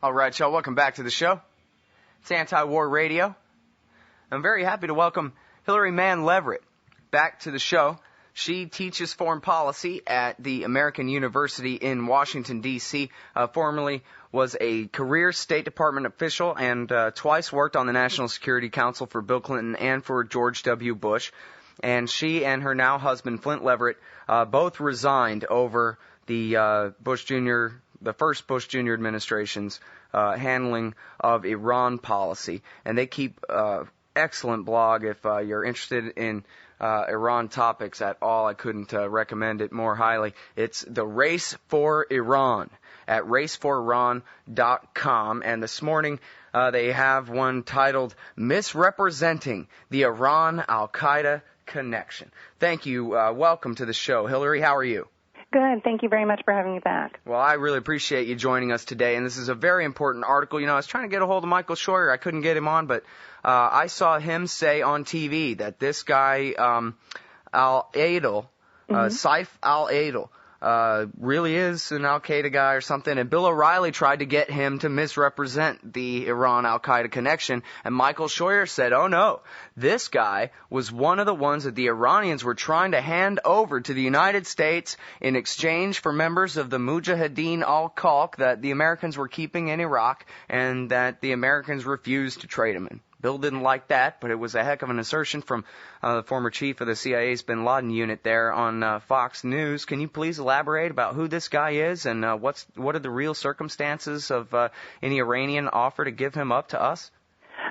All right, y'all, welcome back to the show. It's Anti-War Radio. I'm very happy to welcome Hillary Mann Leverett back to the show. She teaches foreign policy at the American University in Washington, D.C., formerly was a career State Department official and twice worked on the National Security Council for Bill Clinton and for George W. Bush. And she and her now husband, Flint Leverett, both resigned over the first Bush Jr. administration's handling of Iran policy. And they keep excellent blog if you're interested in Iran topics at all. I couldn't recommend it more highly. It's The Race for Iran at raceforiran.com. And this morning they have one titled Misrepresenting the Iran-Al-Qa'ida Connection. Thank you. Welcome to the show. Hillary, how are you? Good. Thank you very much for having me back. Well, I really appreciate you joining us today, and this is a very important article. You know, I was trying to get a hold of Michael Scheuer. I couldn't get him on, but I saw him say on TV that this guy, al-Adel, Saif al-Adel, really is an al-Qaeda guy or something, and Bill O'Reilly tried to get him to misrepresent the Iran-Al-Qaeda connection, and Michael Scheuer said, oh no, this guy was one of the ones that the Iranians were trying to hand over to the United States in exchange for members of the Mujahideen al-Khalq that the Americans were keeping in Iraq, and that the Americans refused to trade him in. Bill didn't like that, but it was a heck of an assertion from the former chief of the CIA's bin Laden unit there on Fox News. Can you please elaborate about who this guy is and what are the real circumstances of any Iranian offer to give him up to us?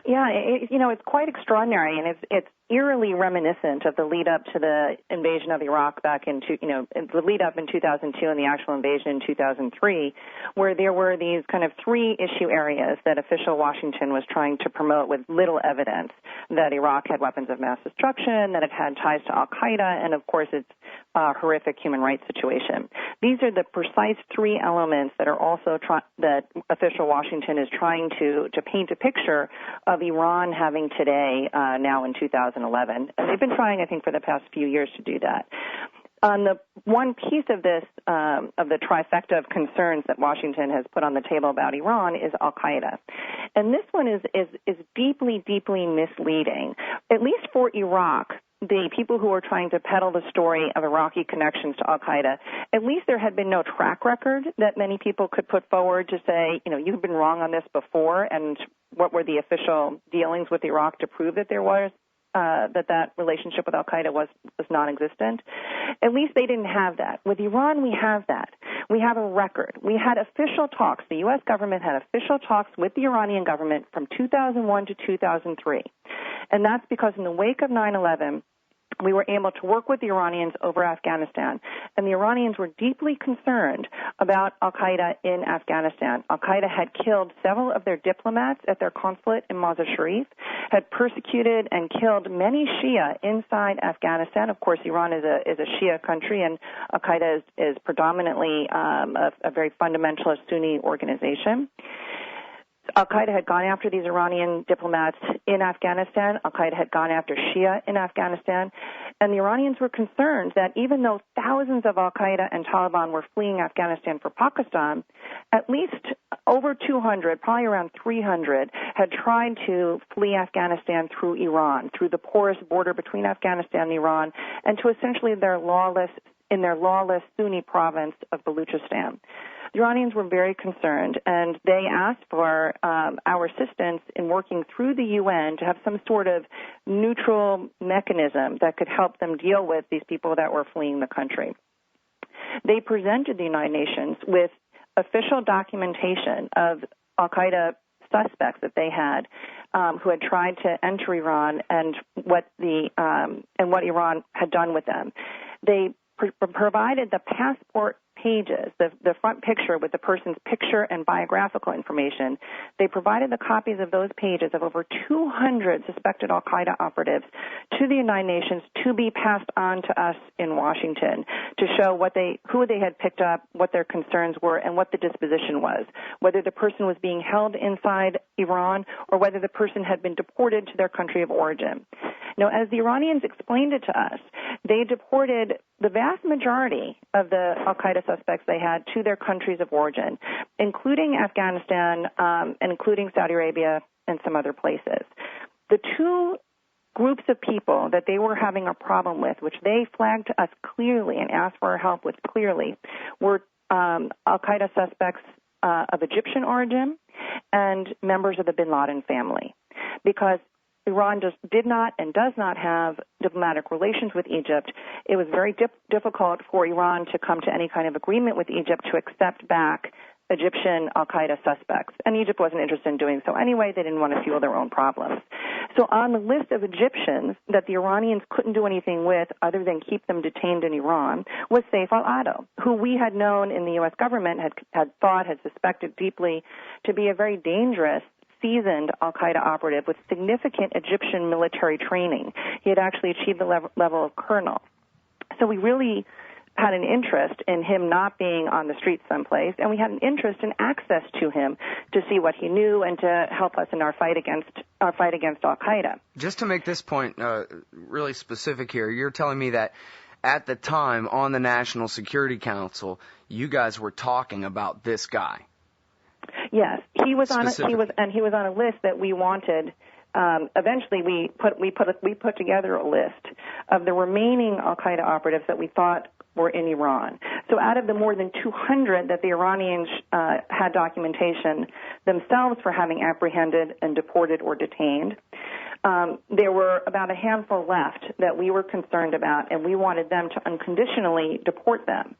Yeah, it's quite extraordinary, and it's eerily reminiscent of the lead up to the invasion of Iraq back in the lead up in 2002 and the actual invasion in 2003, where there were these kind of three issue areas that official Washington was trying to promote with little evidence: that Iraq had weapons of mass destruction, that it had ties to al-Qaeda, and of course its horrific human rights situation. These are the precise three elements that are also that official Washington is trying to paint a picture of Iran having today, now in 2011. And they've been trying, I think, for the past few years to do that. The one piece of this, of the trifecta of concerns that Washington has put on the table about Iran is al-Qaeda. And this one is deeply, deeply misleading, at least for Iraq. The people who were trying to peddle the story of Iraqi connections to al-Qaeda, at least there had been no track record that many people could put forward to say, you've been wrong on this before, and what were the official dealings with Iraq to prove that there was that relationship with al-Qaeda was non-existent. At least they didn't have that. With Iran, we have that. We have a record. We had official talks. The U.S. government had official talks with the Iranian government from 2001 to 2003. And that's because in the wake of 9/11, we were able to work with the Iranians over Afghanistan, and the Iranians were deeply concerned about al-Qaeda in Afghanistan. Al-Qaeda had killed several of their diplomats at their consulate in Mazar Sharif, had persecuted and killed many Shia inside Afghanistan. Of course, Iran is a Shia country, and al-Qaeda is predominantly a very fundamentalist Sunni organization. Al-Qaeda had gone after these Iranian diplomats in Afghanistan. Al-Qaeda had gone after Shia in Afghanistan. And the Iranians were concerned that even though thousands of Al-Qaeda and Taliban were fleeing Afghanistan for Pakistan, at least over 200, probably around 300, had tried to flee Afghanistan through Iran, through the porous border between Afghanistan and Iran, and to essentially their lawless Sunni province of Baluchistan. The Iranians were very concerned, and they asked for our assistance in working through the UN to have some sort of neutral mechanism that could help them deal with these people that were fleeing the country. They presented the United Nations with official documentation of al-Qaeda suspects that they had who had tried to enter Iran and what Iran had done with them. They provided the passport pages, the front picture with the person's picture and biographical information. They provided the copies of those pages of over 200 suspected al-Qaeda operatives to the United Nations to be passed on to us in Washington to show who they had picked up, what their concerns were, and what the disposition was, whether the person was being held inside Iran or whether the person had been deported to their country of origin. Now, as the Iranians explained it to us, they deported the vast majority of the al-Qaeda suspects they had to their countries of origin. including Afghanistan and including Saudi Arabia and some other places. The two groups of people that they were having a problem with, which they flagged to us clearly and asked for our help with clearly, were al-Qaeda suspects of Egyptian origin and members of the bin Laden family, because Iran just did not and does not have diplomatic relations with Egypt. It was very difficult for Iran to come to any kind of agreement with Egypt to accept back Egyptian al-Qaeda suspects. And Egypt wasn't interested in doing so anyway. They didn't want to fuel their own problems. So on the list of Egyptians that the Iranians couldn't do anything with other than keep them detained in Iran was Saif al-Adel, who we had known in the U.S. government, had suspected deeply to be a very dangerous, seasoned al-Qaeda operative with significant Egyptian military training. He had actually achieved the level of colonel. So we really had an interest in him not being on the streets someplace, and we had an interest in access to him to see what he knew and to help us in our fight against al-Qaeda. Just to make this point really specific here, you're telling me that at the time on the National Security Council, you guys were talking about this guy. Yes, he was on a list that we wanted. Eventually, we put together a list of the remaining al-Qaeda operatives that we thought were in Iran. So out of the more than 200 that the Iranians had documentation themselves for having apprehended and deported or detained, there were about a handful left that we were concerned about, and we wanted them to unconditionally deport them.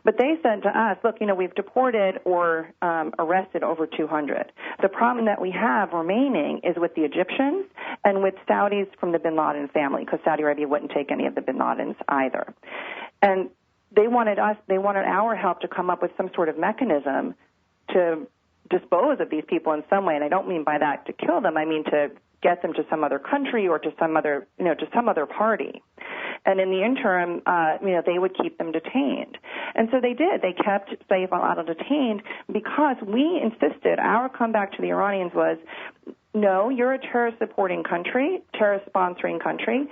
But they said to us, look, we've deported or arrested over 200. The problem that we have remaining is with the Egyptians and with Saudis from the bin Laden family, because Saudi Arabia wouldn't take any of the bin Ladens either. And they wanted our help to come up with some sort of mechanism to dispose of these people in some way. And I don't mean by that to kill them. I mean to get them to some other country or to some other party. And in the interim, they would keep them detained. And so they did. They kept Saif al-Adel detained because we insisted. Our comeback to the Iranians was, no, you're a terrorist-supporting country, terrorist-sponsoring country.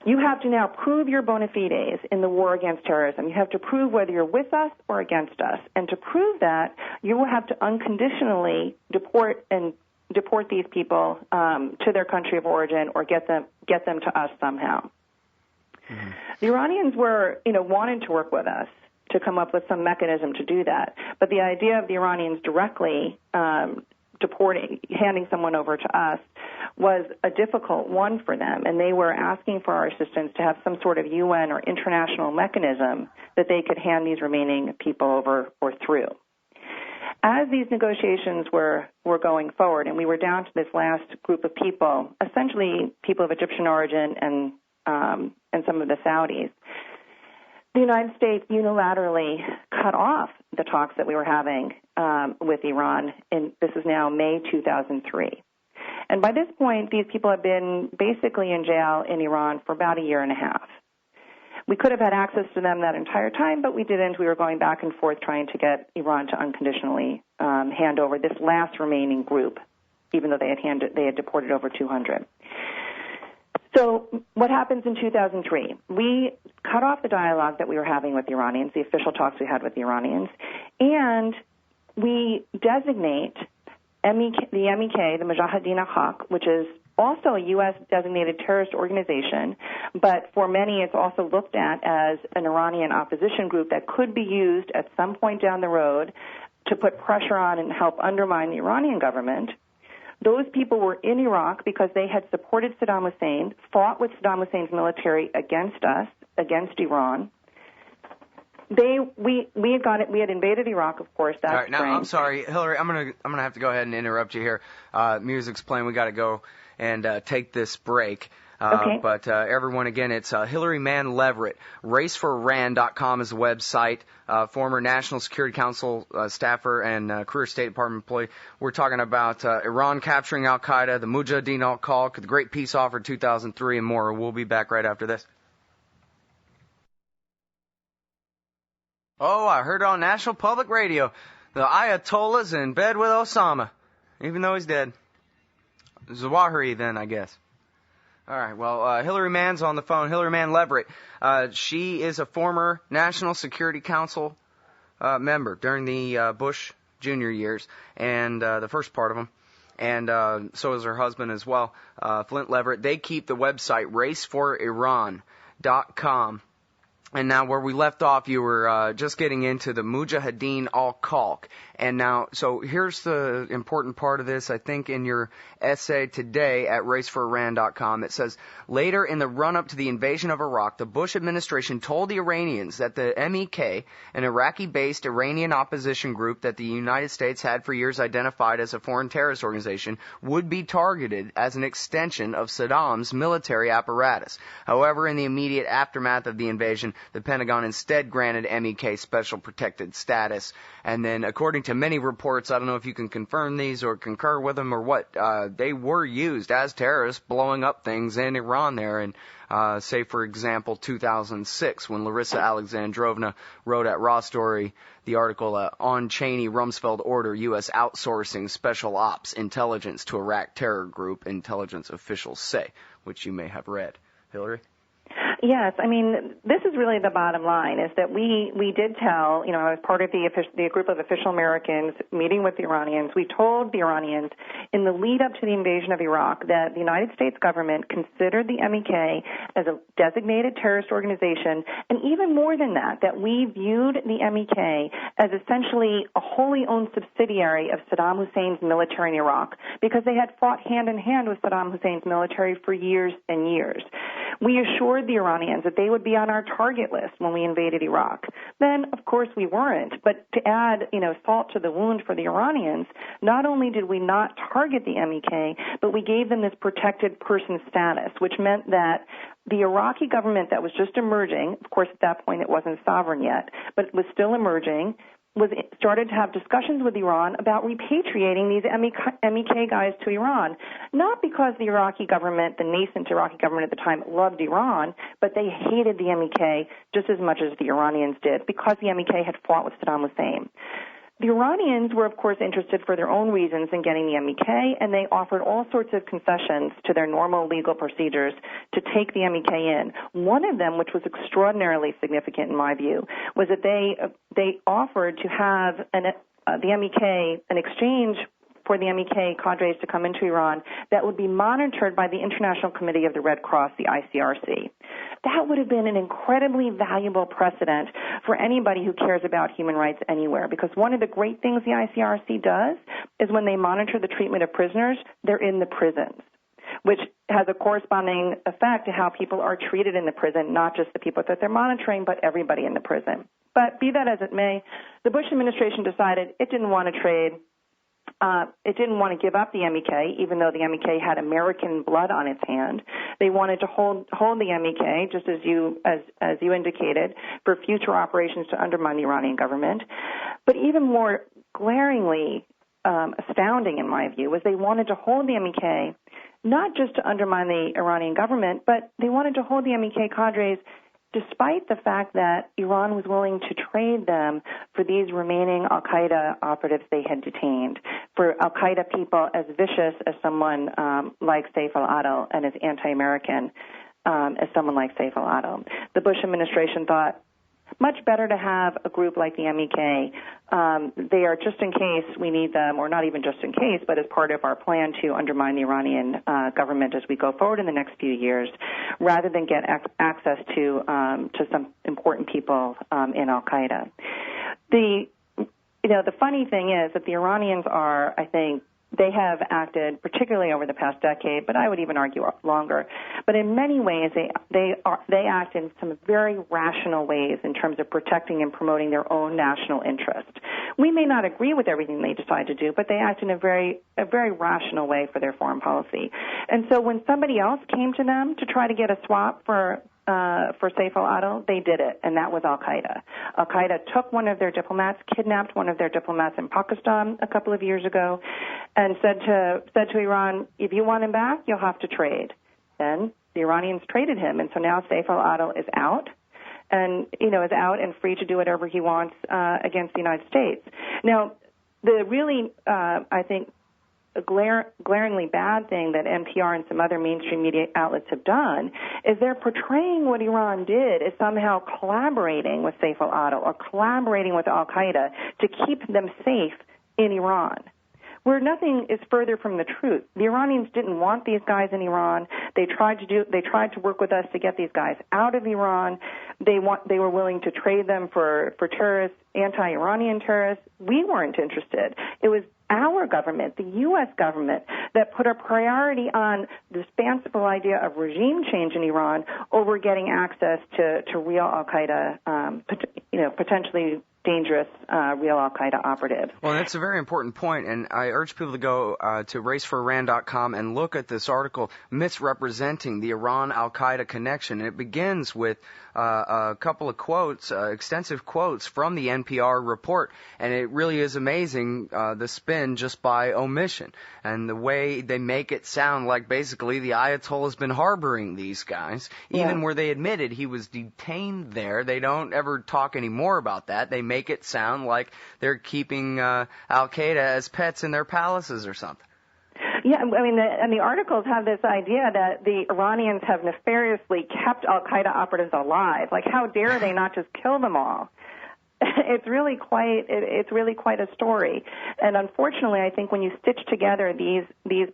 You have to now prove your bona fides in the war against terrorism. You have to prove whether you're with us or against us. And to prove that, you will have to unconditionally deport these people to their country of origin or get them to us somehow. Mm-hmm. The Iranians wanted to work with us to come up with some mechanism to do that. But the idea of the Iranians directly handing someone over to us was a difficult one for them, and they were asking for our assistance to have some sort of UN or international mechanism that they could hand these remaining people over or through. As these negotiations were going forward, and we were down to this last group of people, essentially people of Egyptian origin and some of the Saudis, the United States unilaterally cut off the talks that we were having with Iran. This is now May 2003. And by this point, these people have been basically in jail in Iran for about a year and a half. We could have had access to them that entire time, but we didn't. We were going back and forth trying to get Iran to unconditionally hand over this last remaining group, even though they had deported over 200. So what happens in 2003? We cut off the dialogue that we were having with the Iranians, the official talks we had with the Iranians, and we designate the MEK, the Mujahideen al-Haq, which is also a U.S. designated terrorist organization, but for many it's also looked at as an Iranian opposition group that could be used at some point down the road to put pressure on and help undermine the Iranian government. Those people were in Iraq because they had supported Saddam Hussein, fought with Saddam Hussein's military against us, against Iran. We had invaded Iraq, of course, that spring. Now, I'm sorry, Hillary, I'm gonna have to go ahead and interrupt you here. Music's playing. We got to go and take this break. Okay. But everyone, again, it's Hillary Mann Leverett. RaceForIran.com is the website. Former National Security Council staffer and career State Department employee. We're talking about Iran capturing al-Qaeda, the Mujahideen al-Qaeda, the Great Peace Offer 2003, and more. We'll be back right after this. Oh, I heard on National Public Radio, the Ayatollah's in bed with Osama, even though he's dead. Zawahiri, then, I guess. All right, well, Hillary Mann's on the phone. Hillary Mann Leverett. She is a former National Security Council member during the Bush junior years, and the first part of them. And so is her husband as well, Flint Leverett. They keep the website raceforiran.com. And now where we left off, you were just getting into the Mujahideen al-Khalq. And now, so here's the important part of this, I think, in your essay today at raceforiran.com. It says, later in the run-up to the invasion of Iraq, the Bush administration told the Iranians that the MEK, an Iraqi-based Iranian opposition group that the United States had for years identified as a foreign terrorist organization, would be targeted as an extension of Saddam's military apparatus. However, in the immediate aftermath of the invasion, the Pentagon instead granted MEK special protected status. And then, according to many reports, I don't know if you can confirm these or concur with them or what, they were used as terrorists blowing up things in Iran there. And say, for example, 2006, when Larissa Alexandrovna wrote at Raw Story the article, On Cheney-Rumsfeld Order, U.S. Outsourcing Special Ops Intelligence to Iraq Terror Group, intelligence officials say, which you may have read. Hillary? Yes, I mean, this is really the bottom line, is that we did tell, I was part of the group of official Americans meeting with the Iranians. We told the Iranians in the lead up to the invasion of Iraq that the United States government considered the MEK as a designated terrorist organization, and even more than that we viewed the MEK as essentially a wholly owned subsidiary of Saddam Hussein's military in Iraq, because they had fought hand in hand with Saddam Hussein's military for years and years. We assured the Iranians that they would be on our target list when we invaded Iraq. Then, of course, we weren't. But to add, salt to the wound for the Iranians, not only did we not target the MEK, but we gave them this protected person status, which meant that the Iraqi government that was just emerging, of course, at that point it wasn't sovereign yet, but it was still emerging, started to have discussions with Iran about repatriating these MEK guys to Iran, not because the Iraqi government, the nascent Iraqi government at the time, loved Iran, but they hated the MEK just as much as the Iranians did, because the MEK had fought with Saddam Hussein. The Iranians were, of course, interested for their own reasons in getting the MEK, and they offered all sorts of concessions to their normal legal procedures to take the MEK in. One of them, which was extraordinarily significant in my view, was that they offered to have the MEK, an exchange for the MEK cadres to come into Iran that would be monitored by the International Committee of the Red Cross, the ICRC. That would have been an incredibly valuable precedent for anybody who cares about human rights anywhere, because one of the great things the ICRC does is when they monitor the treatment of prisoners, they're in the prisons, which has a corresponding effect to how people are treated in the prison, not just the people that they're monitoring, but everybody in the prison. But be that as it may, the Bush administration decided it didn't want to trade. It didn't want to give up the MEK, even though the MEK had American blood on its hand. They wanted to hold the MEK, just as you indicated, for future operations to undermine the Iranian government. But even more glaringly astounding, in my view, was they wanted to hold the MEK not just to undermine the Iranian government, but they wanted to hold the MEK cadres despite the fact that Iran was willing to trade them for these remaining al-Qaeda operatives they had detained, for al-Qaeda people as vicious as someone like Saif al-Adel and as anti-American as someone like Saif al-Adel. The Bush administration thought, much better to have a group like the MEK. They are just in case we need them, or not even just in case, but as part of our plan to undermine the Iranian government as we go forward in the next few years, rather than get access to some important people in al-Qaeda. The funny thing is that the Iranians are, I think, they have acted, particularly over the past decade, but I would even argue longer. But in many ways, they act in some very rational ways in terms of protecting and promoting their own national interest. We may not agree with everything they decide to do, but they act in a very rational way for their foreign policy. And so when somebody else came to them to try to get a swap for Saif al-Adel, they did it, and that was al-Qaeda. Al-Qaeda took one of their diplomats, kidnapped one of their diplomats in Pakistan a couple of years ago, and said to Iran, if you want him back, you'll have to trade. Then the Iranians traded him, and so now Saif al-Adel is out, and is out and free to do whatever he wants against the United States. Now, the really, I think, a glaringly bad thing that NPR and some other mainstream media outlets have done is they're portraying what Iran did as somehow collaborating with Saif al-Adel or collaborating with al-Qaeda to keep them safe in Iran, where nothing is further from the truth. The Iranians didn't want these guys in Iran. They tried to work with us to get these guys out of Iran. They were willing to trade them for terrorists, anti-Iranian terrorists. We weren't interested. It was our government, the U.S. government, that put a priority on this fanciful idea of regime change in Iran over getting access to real al-Qaeda, potentially dangerous real al-Qaeda operatives. Well, that's a very important point, and I urge people to go to raceforiran.com and look at this article, Misrepresenting the Iran-Al-Qaeda Connection. And it begins with a couple of quotes, extensive quotes from the NPR report, and it really is amazing the spin just by omission and the way they make it sound like basically the Ayatollah has been harboring these guys, even where they admitted he was detained there. They don't ever talk any more about that. They make it sound like they're keeping al-Qaeda as pets in their palaces or something. Yeah, I mean, the articles have this idea that the Iranians have nefariously kept al-Qaeda operatives alive. Like, how dare they not just kill them all? It's really quite a story. And unfortunately, I think when you stitch together these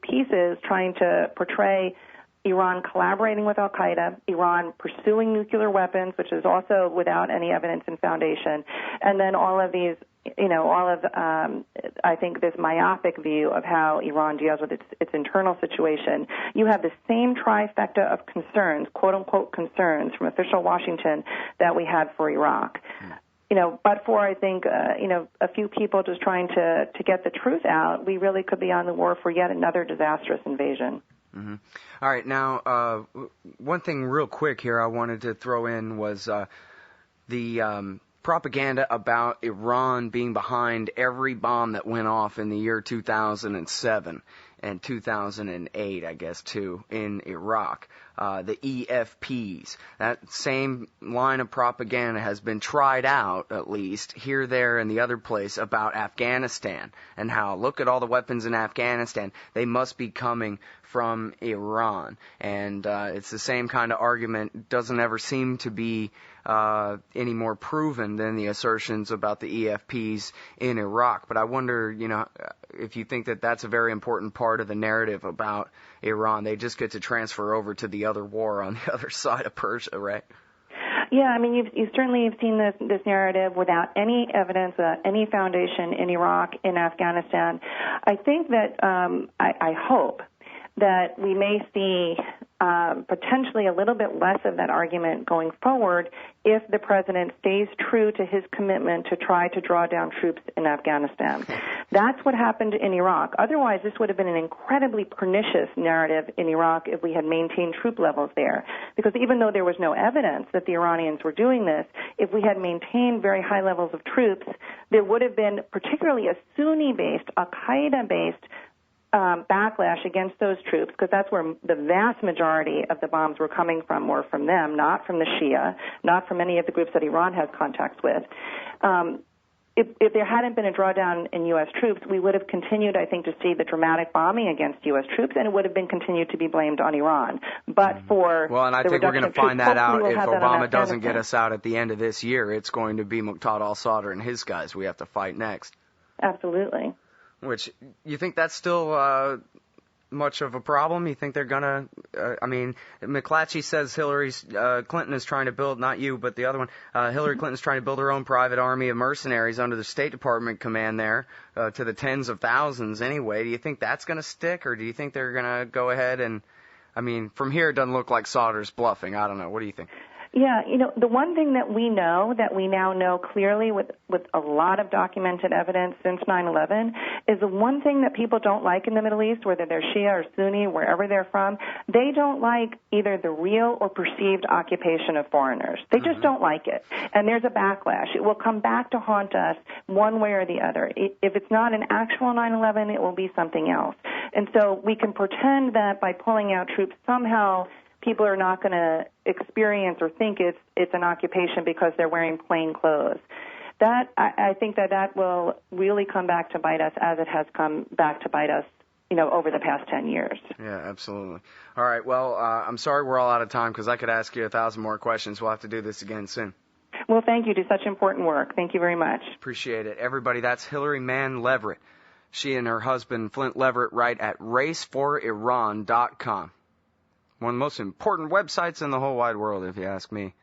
pieces trying to portray Iran collaborating with al-Qaeda, Iran pursuing nuclear weapons, which is also without any evidence and foundation, and then all of these, I think this myopic view of how Iran deals with its internal situation, you have the same trifecta of concerns, quote-unquote concerns, from official Washington that we had for Iraq. But for, I think, a few people just trying to get the truth out, we really could be on the war for yet another disastrous invasion. Mm-hmm. All right, now, one thing real quick here I wanted to throw in was the propaganda about Iran being behind every bomb that went off in the year 2007 and 2008, I guess, too, in Iraq. The EFPs. That same line of propaganda has been tried out, at least, here, there, and the other place about Afghanistan and how, look at all the weapons in Afghanistan. They must be coming from Iran. And it's the same kind of argument. Doesn't ever seem to be any more proven than the assertions about the EFPs in Iraq. But I wonder, if you think that that's a very important part of the narrative about Iran. They just get to transfer over to the other war on the other side of Persia, right? Yeah, I mean, you certainly have seen this narrative without any evidence, any foundation in Iraq, in Afghanistan. I think that I hope that we may see potentially a little bit less of that argument going forward if the president stays true to his commitment to try to draw down troops in Afghanistan. That's what happened in Iraq. Otherwise, this would have been an incredibly pernicious narrative in Iraq if we had maintained troop levels there. Because even though there was no evidence that the Iranians were doing this, if we had maintained very high levels of troops, there would have been particularly a Sunni-based, al-Qaeda-based backlash against those troops, because that's where the vast majority of the bombs were coming from, were from them, not from the Shia, not from any of the groups that Iran has contacts with. If there hadn't been a drawdown in U.S. troops, we would have continued, I think, to see the dramatic bombing against U.S. troops, and it would have been continued to be blamed on Iran. But for well, and I think we're going to find that out if Obama doesn't get us out at the end of this year. It's going to be Muqtada al-Sadr and his guys we have to fight next. Absolutely. Which, you think that's still much of a problem? You think they're going to, McClatchy says Hillary Clinton is trying to build, not you, but the other one, Hillary Clinton's trying to build her own private army of mercenaries under the State Department command there, to the tens of thousands anyway. Do you think that's going to stick, or do you think they're going to go ahead and, from here it doesn't look like Sauter's bluffing. I don't know. What do you think? Yeah, the one thing that we know, that we now know clearly with a lot of documented evidence since 9/11, is the one thing that people don't like in the Middle East, whether they're Shia or Sunni, wherever they're from, they don't like either the real or perceived occupation of foreigners. They just don't like it. And there's a backlash. It will come back to haunt us one way or the other. If it's not an actual 9/11, it will be something else. And so we can pretend that by pulling out troops somehow people are not going to experience or think it's an occupation because they're wearing plain clothes. That I think that will really come back to bite us, as it has come back to bite us, over the past 10 years. Yeah, absolutely. All right. Well, I'm sorry we're all out of time because I could ask you 1,000 more questions. We'll have to do this again soon. Well, thank you. Do such important work. Thank you very much. Appreciate it. Everybody, that's Hillary Mann Leverett. She and her husband, Flint Leverett, write at raceforiran.com. One of the most important websites in the whole wide world, if you ask me.